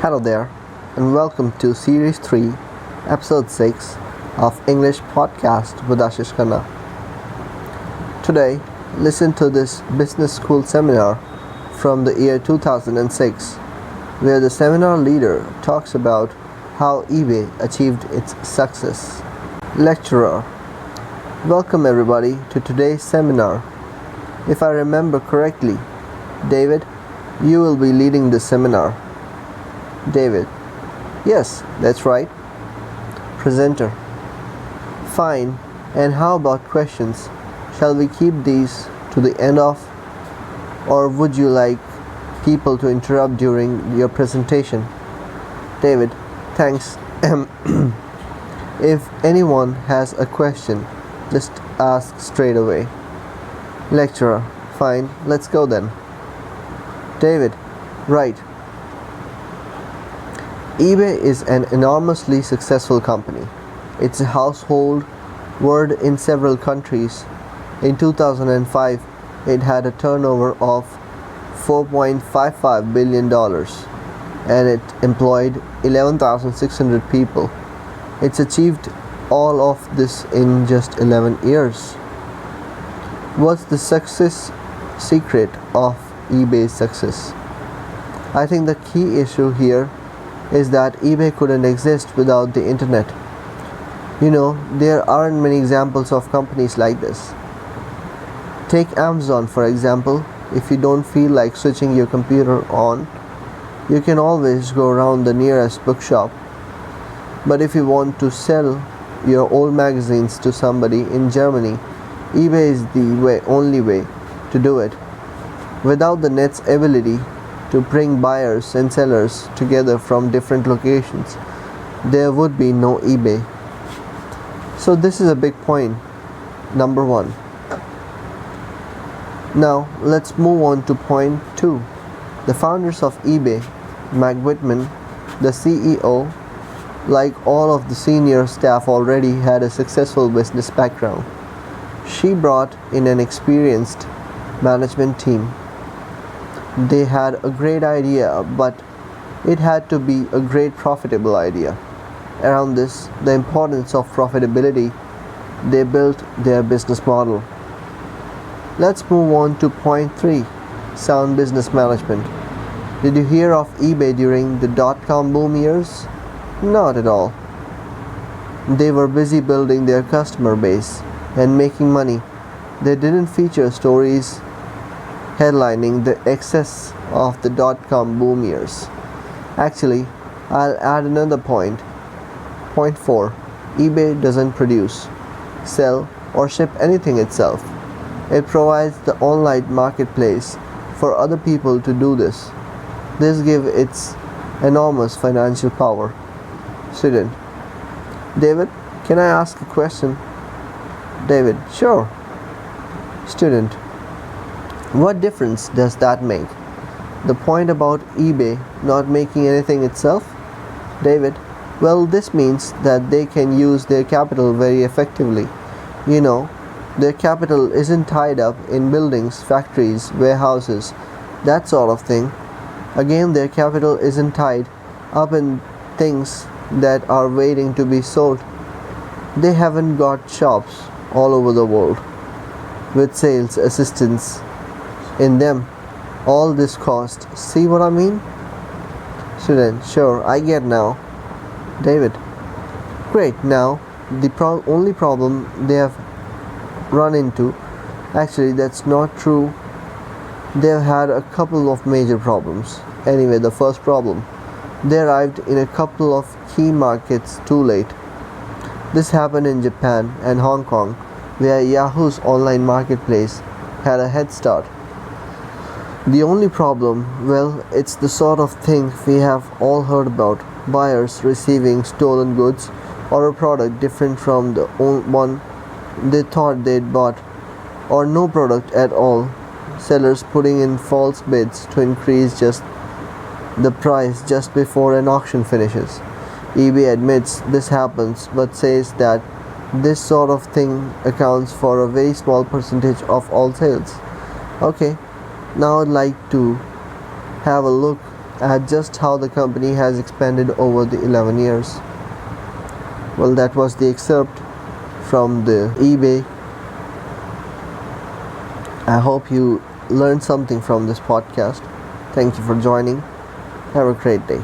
Hello there, and welcome to Series-3, Episode-6 of English Podcast with Ashish Khanna. Today, listen to this business school seminar from the year 2006, where the seminar leader talks about how eBay achieved its success. Lecturer: Welcome everybody to today's seminar. If I remember correctly, David, you will be leading this seminar. David: Yes, that's right. Presenter: Fine, and how about questions? Shall we keep these to the end of, or would you like people to interrupt during your presentation? David: Thanks. If anyone has a question, just ask straight away. Lecturer: Fine, let's go then. David: Right. eBay is an enormously successful company. It's a household word in several countries. In 2005, it had a turnover of $4.55 billion and it employed 11,600 people. It's achieved all of this in just 11 years. What's the success secret of eBay's success? I think the key issue here is that eBay couldn't exist without the internet. There aren't many examples of companies like this. Take Amazon for example. If you don't feel like switching your computer on, you can always go around the nearest bookshop. But if you want to sell your old magazines to somebody in Germany, eBay is the only way to do it. Without the net's ability to bring buyers and sellers together from different locations, there would be no eBay. So this is a big point, number one. Now let's move on to point 2. The founders of eBay, Meg Whitman, the CEO, like all of the senior staff, already had a successful business background. She brought in an experienced management team. They had a great idea, but it had to be a great profitable idea. Around this, the importance of profitability, they built their business model. Let's move on to point 3, sound business management. Did you hear of eBay during the .com boom years? Not at all. They were busy building their customer base and making money. They didn't feature stories headlining the excess of the .com boom years. Actually, I'll add another point. Point 4. eBay doesn't produce, sell, or ship anything itself. It provides the online marketplace for other people to do this. This gives its enormous financial power. Student: David, can I ask a question? David: Sure. Student: What difference does that make? The point about eBay not making anything itself? David: Well, this means that they can use their capital very effectively. Their capital isn't tied up in buildings, factories, warehouses, that sort of thing. Again, their capital isn't tied up in things that are waiting to be sold. They haven't got shops all over the world with sales assistants in them. All this cost. See what I mean? Student: Sure, I get now. David: Great. Now the only problem they have run into, actually that's not true. They've had a couple of major problems. Anyway, the first problem: they arrived in a couple of key markets too late. This happened in Japan and Hong Kong, where Yahoo's online marketplace had a head start. The only problem, well, it's the sort of thing we have all heard about: buyers receiving stolen goods or a product different from the one they thought they'd bought, or no product at all. Sellers putting in false bids to increase just the price just before an auction finishes. eBay admits this happens, but says that this sort of thing accounts for a very small percentage of all sales. Okay, now I'd like to have a look at just how the company has expanded over the 11 years. Well, that was the excerpt from the eBay. I hope you learned something from this podcast. Thank you for joining. Have a great day.